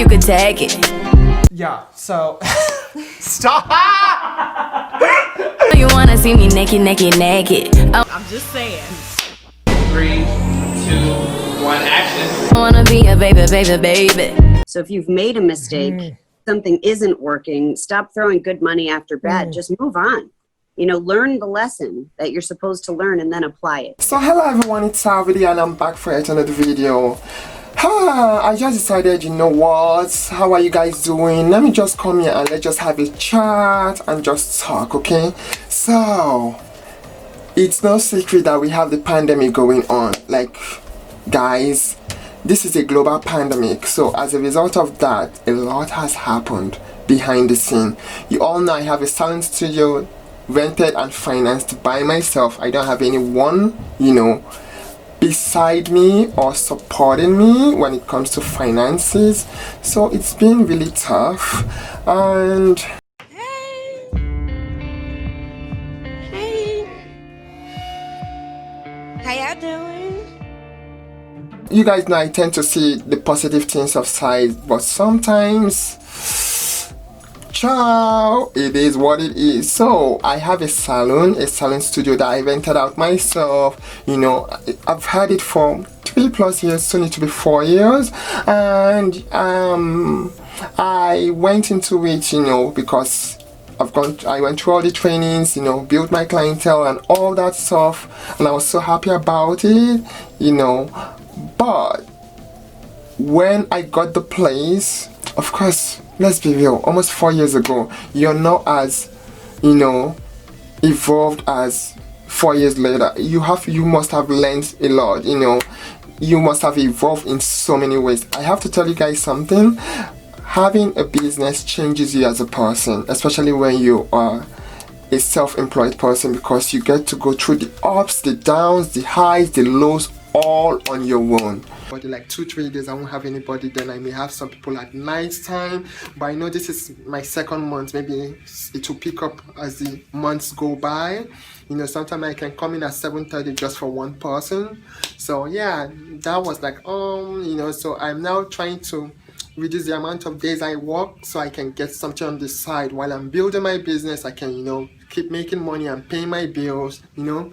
you could take it. Yeah, so stop. You wanna see me naked, naked, naked. Oh, I'm just saying. 3, 2, 1, action. I wanna be a baby, baby, baby. So if you've made a mistake, something isn't working, stop throwing good money after bad. Just move on. You know, learn the lesson that you're supposed to learn and then apply it. So hello everyone, it's Savidi and I'm back for yet another video. I just decided, you know what, how are you guys doing? Let me just come here and let's just have a chat and just talk, okay? So, it's no secret that we have the pandemic going on. Like, guys, this is a global pandemic. So as a result of that, a lot has happened behind the scene. You all know I have a salon studio rented and financed by myself. I don't have anyone, you know, beside me or supporting me when it comes to finances. So it's been really tough. And Hey, how y'all doing? you guys know I tend to see the positive things of size, but sometimes, ciao, it is what it is. So I have a salon studio that I rented out myself. You know, I've had it for 3+ years, soon it to be 4 years, and I went into it, you know, because I went through all the trainings, you know, built my clientele and all that stuff, and I was so happy about it, you know. But when I got the place, of course, let's be real, almost 4 years ago, you're not as, you know, evolved as 4 years later. You must have learned a lot, you know. You must have evolved in so many ways. I have to tell you guys something. Having a business changes you as a person, especially when you are a self-employed person, because you get to go through the ups, the downs, the highs, the lows, all on your own. But like 2-3 days I won't have anybody, then I may have some people at night time. But I know this is my second month, maybe it will pick up as the months go by. You know, sometimes I can come in at 7:30 just for one person. So yeah, that was like, you know, so I'm now trying to reduce the amount of days I work so I can get something on the side while I'm building my business. I can, you know, keep making money and paying my bills, you know.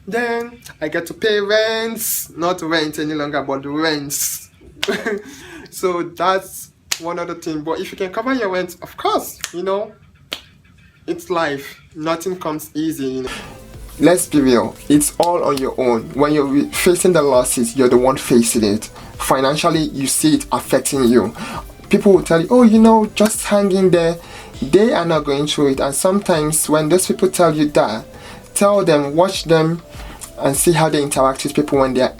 Then I get to pay rents, not rent any longer, but rents. So that's one other thing. But if you can cover your rent, of course, you know, it's life. Nothing comes easy, you know. Let's be real, it's all on your own. When you're facing the losses, you're the one facing it. Financially, you see it affecting you. People will tell you, oh, you know, just hang in there. They are not going through it. And sometimes when those people tell you that, tell them, watch them and see how they interact with people when they're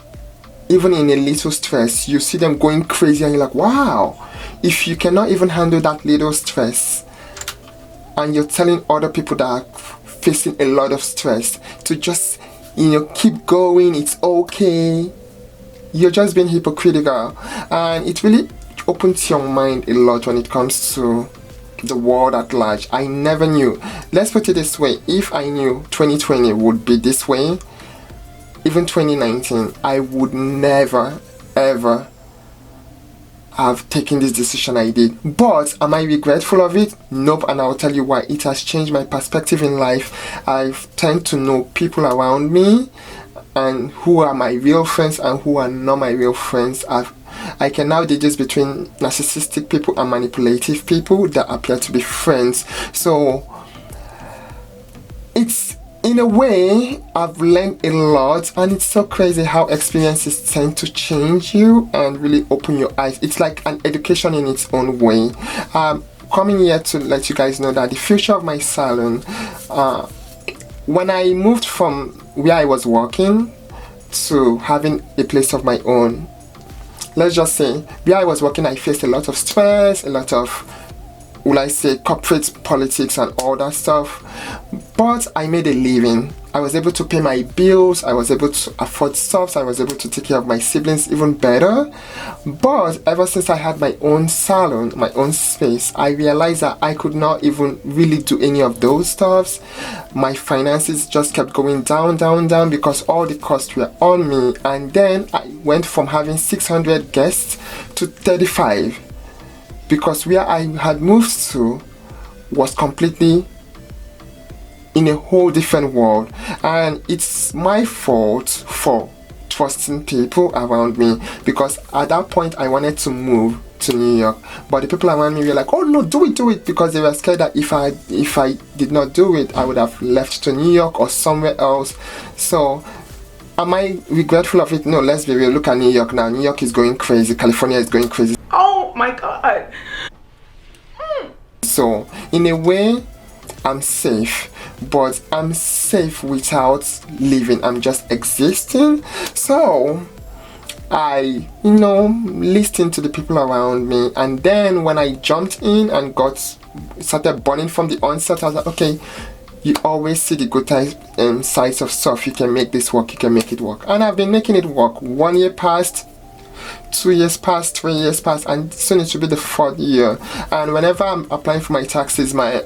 even in a little stress. You see them going crazy and you're like, wow, if you cannot even handle that little stress and you're telling other people that are facing a lot of stress to just, you know, keep going, it's okay, you're just being hypocritical. And it really opens your mind a lot when it comes to the world at large. I never knew, let's put it this way, if I knew 2020 would be this way, even 2019, I would never ever have taken this decision I did. But am I regretful of it? Nope. And I'll tell you why. It has changed my perspective in life. I tend to know people around me and who are my real friends and who are not my real friends. I can now deduce between narcissistic people and manipulative people that appear to be friends. So it's, in a way, I've learned a lot, and it's so crazy how experiences tend to change you and really open your eyes. It's like an education in its own way. Coming here to let you guys know that the future of my salon, when I moved from where I was working to having a place of my own, let's just say, where I was working, I faced a lot of stress, a lot of, will I say, corporate politics and all that stuff. But I made a living. I was able to pay my bills, I was able to afford stuff, I was able to take care of my siblings even better. But ever since I had my own salon, my own space, I realized that I could not even really do any of those stuffs. My finances just kept going down, down, down, because all the costs were on me. And then I went from having 600 guests to 35. because where I had moved to was completely in a whole different world, and it's my fault for trusting people around me, because at that point I wanted to move to New York, but the people around me were like, oh no, do it, because they were scared that if I did not do it, I would have left to New York or somewhere else. So am I regretful of it? No, let's be real. Look at New York now. New York is going crazy. California is going crazy. Oh my God. So in a way, I'm safe, but I'm safe without living. I'm just existing. So I, listened to the people around me, and then when I jumped in and started burning from the onset, I was like, okay, you always see the good sides of stuff. You can make this work, you can make it work. And I've been making it work. 1 year passed, 2 years passed, 3 years passed, and soon it should be the 4th year. And whenever I'm applying for my taxes, my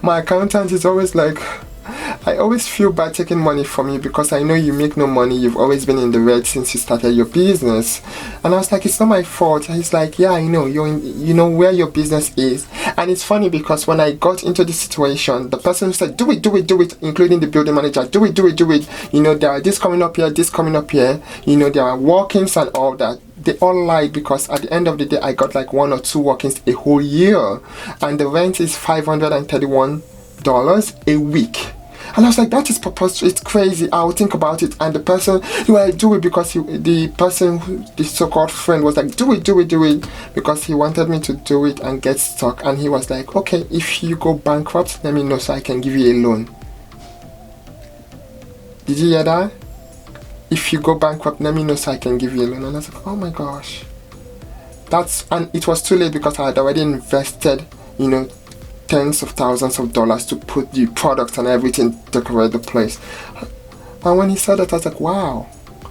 my accountant is always like, I always feel bad taking money from you because I know you make no money. You've always been in the red since you started your business. And I was like, it's not my fault. And he's like, yeah, I know. You know where your business is. And it's funny because when I got into this situation, the person who said, do it, including the building manager, do it. There are this coming up here, there are walk-ins and all that. They all lied, because at the end of the day, I got like 1 or 2 walk-ins a whole year. And the rent is $531 a week. And I was like, that is preposterous, it's crazy. I'll think about it. And the person, I do it because the so-called friend was like, do it, because he wanted me to do it and get stuck. And he was like, okay, if you go bankrupt, let me know so I can give you a loan. Did you hear that? If you go bankrupt, let me know so I can give you a loan. And I was like, oh my gosh. And it was too late because I had already invested, tens of thousands of dollars to put the products and everything, decorate the place. And when he said that, I was like, wow,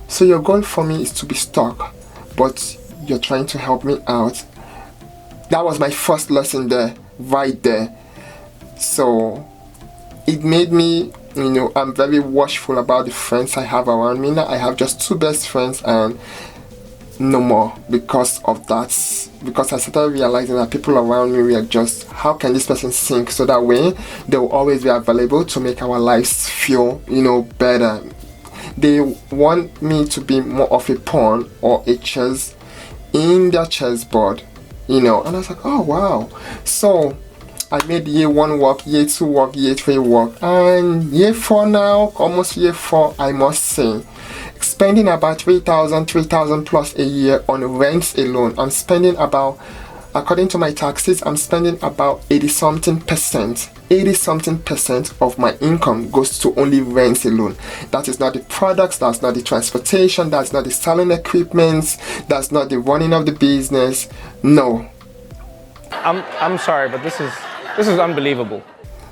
so your goal for me is to be stuck, but you're trying to help me out. That was my first lesson there, right there. So it made me, I'm very watchful about the friends I have around me now. I have just 2 best friends, and no more because of that. Because I started realizing that people around me were just, how can this person sink? So that way they will always be available to make our lives feel, better. They want me to be more of a pawn or a chess in their chessboard, and I was like, oh wow. So I made year 1 work, year 2 work, year 3 work, and year 4 now, almost year 4, I must say, spending about $3,000 plus a year on rents alone. I'm spending about, according to my taxes, I'm spending about 80-something percent of my income goes to only rents alone. That is not the products, that's not the transportation, that's not the salon equipment, that's not the running of the business. No. I'm sorry, but this is unbelievable.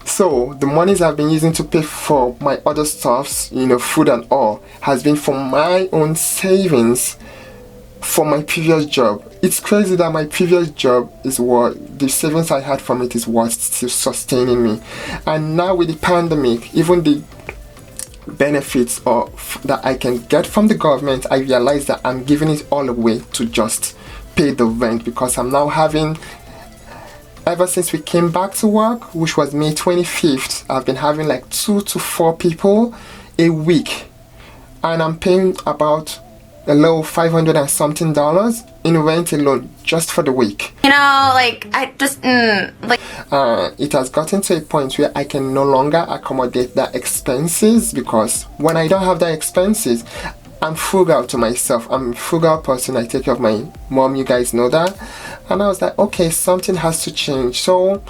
So the monies I've been using to pay for my other stuffs, food and all, has been from my own savings for my previous job. It's crazy that my previous job is what the savings I had from it is what's still sustaining me. And now with the pandemic, even the benefits that I can get from the government, I realize that I'm giving it all away to just pay the rent, because I'm now having, ever since we came back to work, which was May 25th, I've been having like 2 to 4 people a week, and I'm paying about a low $500 and something in rent alone just for the week. I just It has gotten to a point where I can no longer accommodate the expenses, because when I don't have the expenses, I'm frugal to myself. I'm a frugal person. I take care of my mom, you guys know that. And I was like, okay, something has to change. So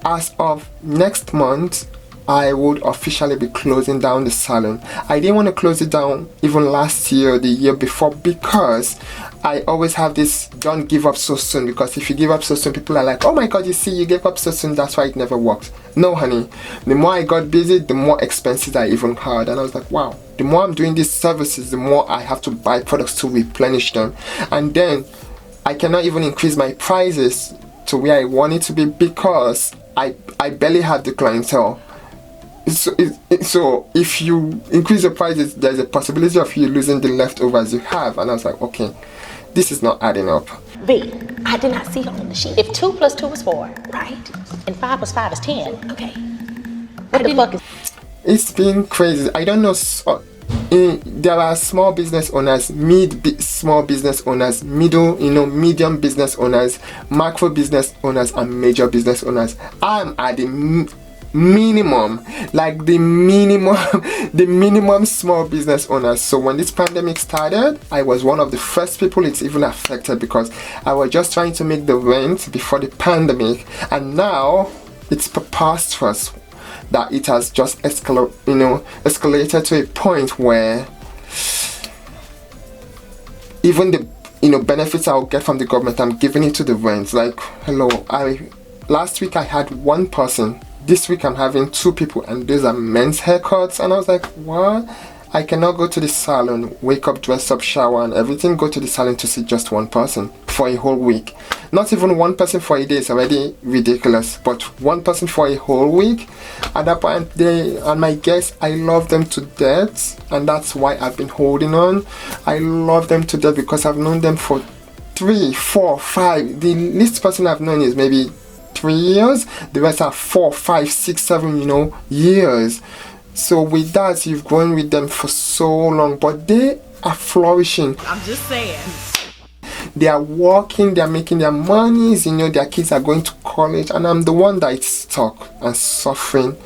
as of next month, I would officially be closing down the salon. I didn't want to close it down even last year, the year before, because I always have this, don't give up so soon, because if you give up so soon, people are like, oh my god, you see, you gave up so soon, that's why it never worked. No honey, the more I got busy, the more expenses I even had. And I was like, wow, the more I'm doing these services, the more I have to buy products to replenish them. And then I cannot even increase my prices to where I want it to be, because I barely have the clientele. So if you increase the prices, there's a possibility of you losing the leftovers you have. And I was like, okay, this is not adding up. V, I did not see on the sheet. If 2 plus 2 is 4, right? And 5 plus 5 is 10. Okay. What the fuck is... It's been crazy. I don't know. There are small business owners, small business owners, medium business owners, macro business owners, and major business owners. I'm at the minimum, like the minimum small business owners. So when this pandemic started, I was one of the first people it's even affected, because I was just trying to make the rent before the pandemic, and now it's preposterous that it has just escalated to a point where even the benefits I'll get from the government, I'm giving it to the rent. Like, hello, last week I had one person. This week I'm having 2 people, and these are men's haircuts, and I was like, what? I cannot go to the salon, wake up, dress up, shower and everything, go to the salon to see just one person for a whole week. Not even one person for a day is already ridiculous, but one person for a whole week. At that point, they and my guests, I love them to death, and that's why I've been holding on. I love them to death because I've known them for 3, 4, 5. The least person I've known is maybe 3 years. The rest are 4, 5, 6, 7, years. So with that, you've grown with them for so long, but they are flourishing. I'm just saying. They are working, they are making their monies, their kids are going to college, and I'm the one that is stuck and suffering,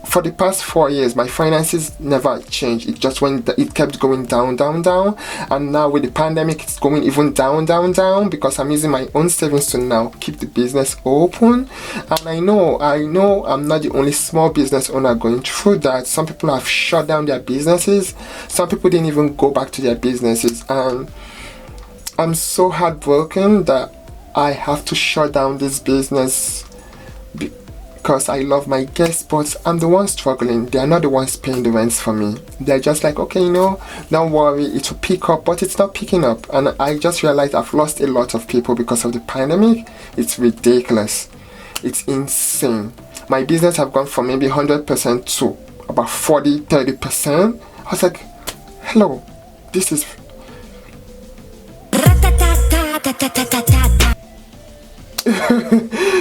For the past 4 years, my finances never changed. It just it kept going down, down, down. And now with the pandemic, it's going even down, down, down, because I'm using my own savings to now keep the business open. And I know I'm not the only small business owner going through that. Some people have shut down their businesses. Some people didn't even go back to their businesses. And I'm so heartbroken that I have to shut down this business, because I love my guests, but I'm the one struggling. They are not the ones paying the rents for me. They're just like, okay, don't worry, it will pick up, but it's not picking up. And I just realized I've lost a lot of people because of the pandemic. It's ridiculous. It's insane. My business have gone from maybe 100% to about 40, 30%. I was like, hello, this is...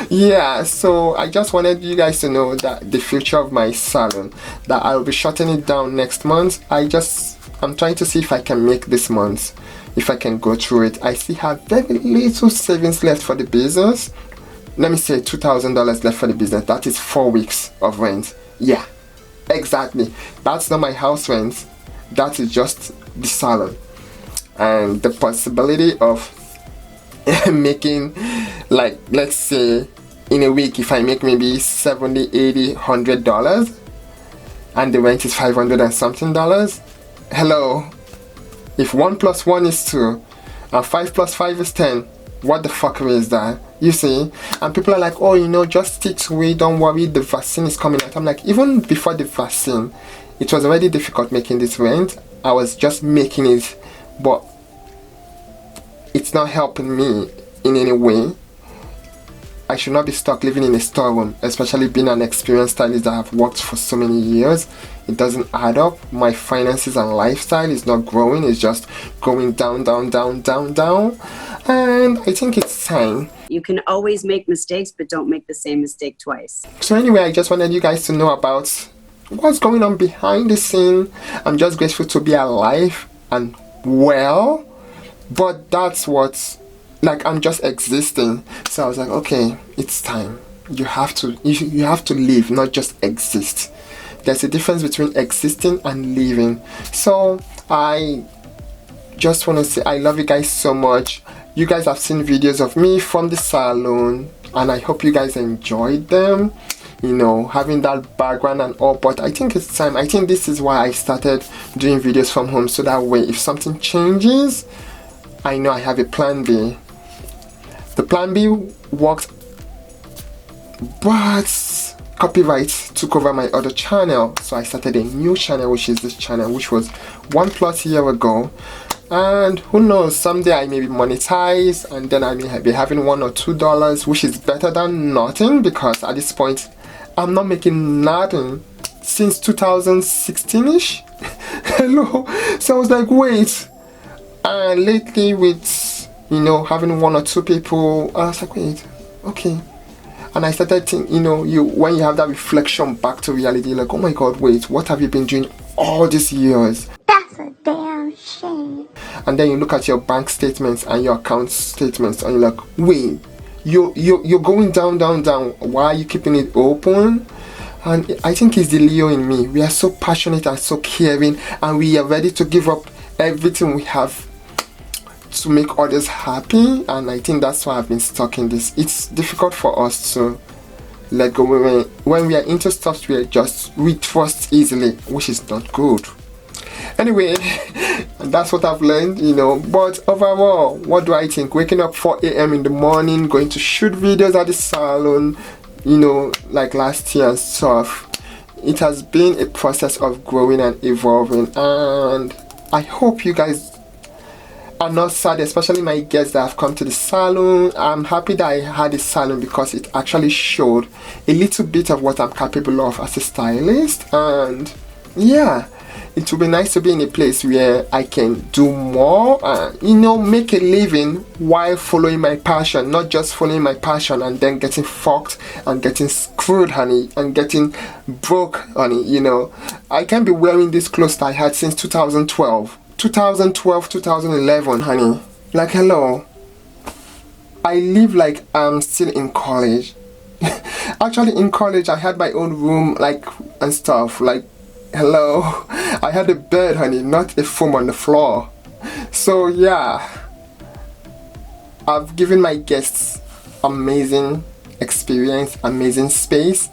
Yeah, so I just wanted you guys to know that the future of my salon, that I'll be shutting it down next month. I'm trying to see if I can make this month, if I can go through it. I still have very little savings left for the business. Let me say $2,000 left for the business. That is 4 weeks of rent. Yeah, exactly. That's not my house rent. That is just the salon. And the possibility of making, like, let's say in a week, if I make maybe $70, $80, $100 and the rent is $500 and something dollars, hello, if 1 plus 1 is 2 and 5 plus 5 is 10, what the fuckery is that? You see? And people are like, oh, just stick to it, don't worry, the vaccine is coming out. I'm like, even before the vaccine, it was already difficult making this rent. I was just making it, but it's not helping me in any way. I should not be stuck living in a storeroom, especially being an experienced stylist that have worked for so many years. It doesn't add up. My finances and lifestyle is not growing. It's just going down, down, down, down, down. And I think it's time. You can always make mistakes, but don't make the same mistake twice. So anyway, I just wanted you guys to know about what's going on behind the scene. I'm just grateful to be alive and well. But that's what's, like, I'm just existing. So I was like, okay, it's time. You have to live, not just exist. There's a difference between existing and living. So I just want to say I love you guys so much. You guys have seen videos of me from the salon, and I hope you guys enjoyed them, having that background and all. But I think it's time. I think this is why I started doing videos from home, so that way if something changes, I know I have a plan B. The plan B worked, but copyright took over my other channel, so I started a new channel, which is this channel, which was 1+ year ago. And who knows, someday I may be monetized, and then I may be having $1 or $2, which is better than nothing, because at this point I'm not making nothing since 2016ish. Hello. So I was like, wait, And lately with, you know, having one or two people, I was like, wait, okay. And I started thinking, you know, when you have that reflection back to reality, like, oh my God, wait, what have you been doing all these years? That's a damn shame. And then you look at your bank statements and your account statements and you're like, wait, you're going down. Why are you keeping it open? And I think it's the Leo in me. We are so passionate and so caring, and we are ready to give up everything we have to make others happy. And I think that's why I've been stuck in this. It's difficult for us to let go. When we are into stuff, we trust easily, which is not good. Anyway, that's what I've learned, you know. But overall, what do I think? Waking up 4 a.m. in the morning, going to shoot videos at the salon, you know, like last year and stuff. It has been a process of growing and evolving, and I hope you guys are not sad, especially my guests that have come to the salon. I'm happy that I had a salon because it actually showed a little bit of what I'm capable of as a stylist. And yeah, it would be nice to be in a place where I can do more, you know, make a living while following my passion, not just following my passion and then getting fucked and getting screwed, honey, and getting broke, honey, you know. I can't be wearing these clothes that I had since 2012, 2011, honey. Like, hello. I live like I'm still in college. Actually, in college, I had my own room, like, and stuff, like, hello, I had a bed, honey, not a foam on the floor. So yeah, I've given my guests amazing experience, amazing space,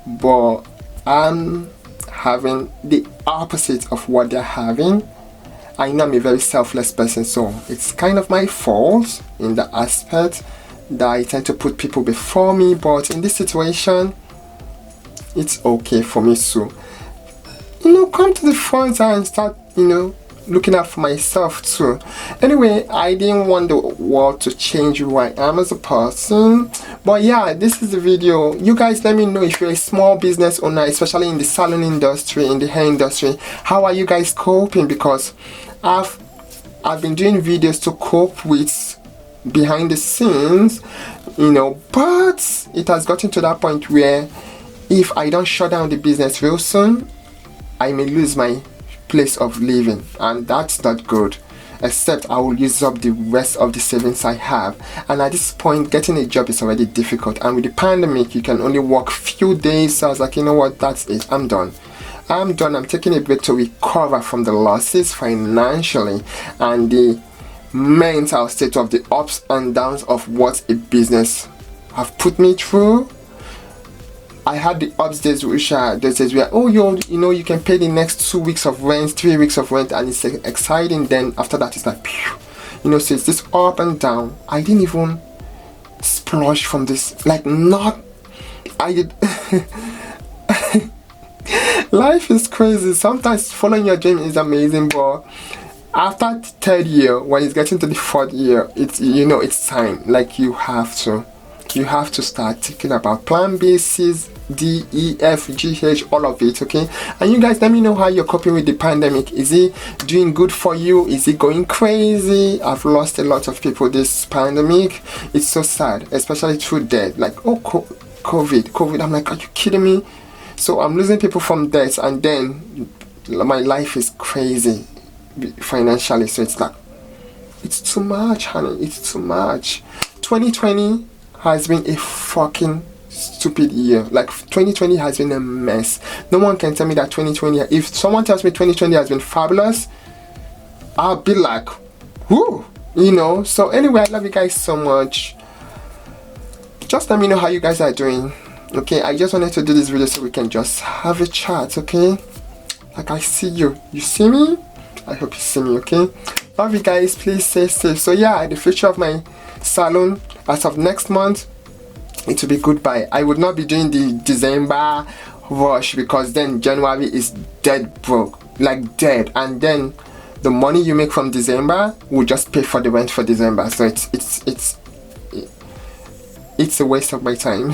but I'm having the opposite of what they're having. I know I'm a very selfless person, so it's kind of my fault in the aspect that I tend to put people before me, but in this situation, it's okay for me to, you know, come to the front and start, you know, looking out for myself too. Anyway, I didn't want the world to change who I am as a person, but yeah, this is the video. You guys let me know if you're a small business owner, especially in the salon industry, in the hair industry. How are you guys coping? Because I've been doing videos to cope with behind the scenes, you know, but it has gotten to that point where if I don't shut down the business real soon, I may lose my place of living, and that's not good. Except I will use up the rest of the savings I have, and at this point getting a job is already difficult, and with the pandemic you can only work few days. So I was like, you know what, that's it, I'm done. I'm taking a break to recover from the losses financially and the mental state of the ups and downs of what a business have put me through. I had the ups days, which are those days where, oh, you know, you can pay the next 2 weeks of rent, 3 weeks of rent, and it's exciting. Then after that, it's like, pew, you know, so it's this up and down. I didn't even splurge from this, like, not, I did. Life is crazy. Sometimes following your dream is amazing, but after the third year, when it's getting to the fourth year, it's, you know, it's time. Like, you have to start thinking about plan B, C, D, E, F, G, H, all of it, okay? And you guys let me know how you're coping with the pandemic. Is it doing good for you? Is it going crazy? I've lost a lot of people this pandemic. It's so sad, especially through death. Like, oh, COVID. I'm like, are you kidding me? So I'm losing people from death, and then my life is crazy financially. So it's like, it's too much, honey. It's too much. 2020 has been a fucking stupid year. Like, 2020 has been a mess. No one can tell me that 2020, if someone tells me 2020 has been fabulous, I'll be like, whoo, you know. So anyway, I love you guys so much. Just let me know how you guys are doing, okay? I just wanted to do this video so we can just have a chat, okay? Like, I see you. You see me? I hope you see me, okay? Love you guys. Please stay safe. So yeah, the future of my salon, as of next month, it will be goodbye. I would not be doing the December rush, because then January is dead broke, like dead, and then the money you make from December will just pay for the rent for December. So it's a waste of my time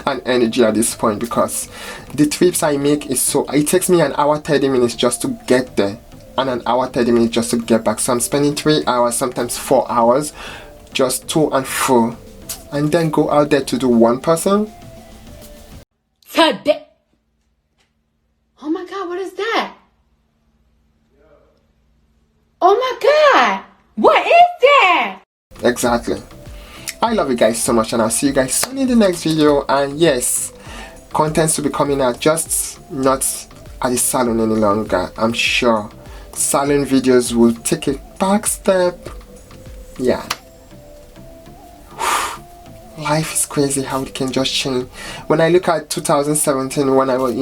and energy at this point, because the trips I make is so, it takes me an hour 30 minutes just to get there. and an hour 30 minutes just to get back. So I'm spending 3 hours, sometimes 4 hours, just to and fro, and then go out there to do one person. Today. Oh my God, what is that? Oh my God, what is that? Exactly. I love you guys so much, and I'll see you guys soon in the next video. And yes, contents will be coming out, just not at the salon any longer. I'm sure salon videos will take a back step. Yeah. Life is crazy how it can just change. When I look at 2017, when I was,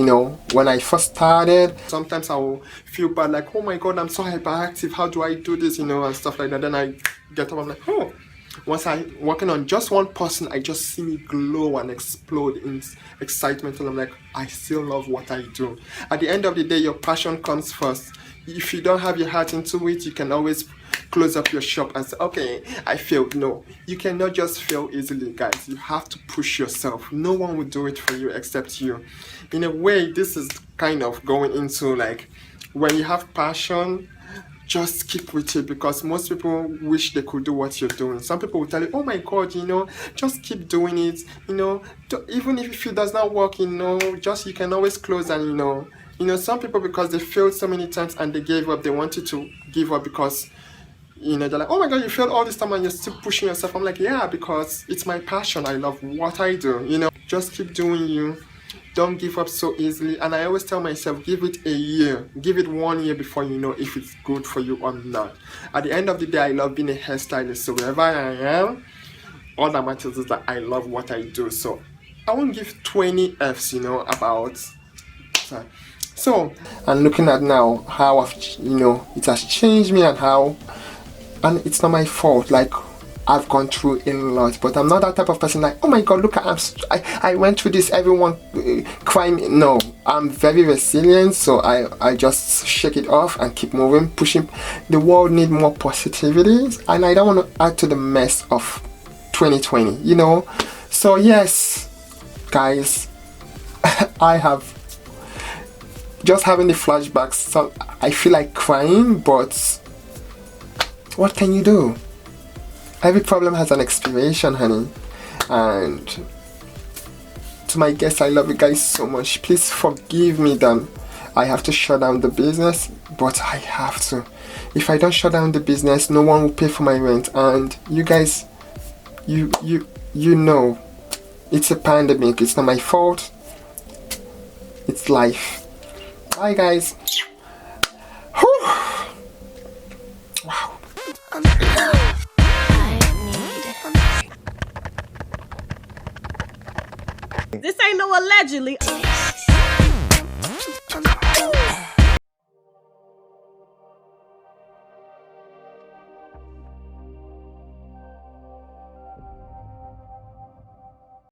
when I first started, sometimes I will feel bad, like, oh my God, I'm so hyperactive, how do I do this, and stuff like that. Then I get up, I'm like, oh, once I'm working on just one person, I just see me glow and explode in excitement, and I'm like, I still love what I do. At the end of the day, your passion comes first. If you don't have your heart into it, you can always close up your shop and say, okay, I failed. No, you cannot just fail easily, guys. You have to push yourself. No one will do it for you except you. In a way, this is kind of going into like, when you have passion, just keep with it, because most people wish they could do what you're doing. Some people will tell you, oh my God, just keep doing it, even if it does not work, just you can always close. And some people, because they failed so many times and they gave up, they wanted to give up because they're like, oh my God, you failed all this time and you're still pushing yourself. I'm like, yeah, because it's my passion. I love what I do. Just keep doing you. Don't give up so easily. And I always tell myself, give it a year. Give it 1 year before you know if it's good for you or not. At the end of the day, I love being a hairstylist. So wherever I am, all that matters is that I love what I do. So I won't give 20 F's, about. So, and looking at now how I've, it has changed me, and it's not my fault. Like, I've gone through a lot, but I'm not that type of person like, oh my God, look, I went through this, everyone crying. No, I'm very resilient, so I just shake it off and keep moving, pushing. The world needs more positivity, and I don't want to add to the mess of 2020, So yes, guys, I have just having the flashbacks, so I feel like crying, but what can you do? Every problem has an expiration, honey. And to my guests, I love you guys so much. Please forgive me that I have to shut down the business, but I have to. If I don't shut down the business, no one will pay for my rent. And you guys, you know, it's a pandemic. It's not my fault. It's life. Bye, guys. Whew. Wow. This ain't no allegedly.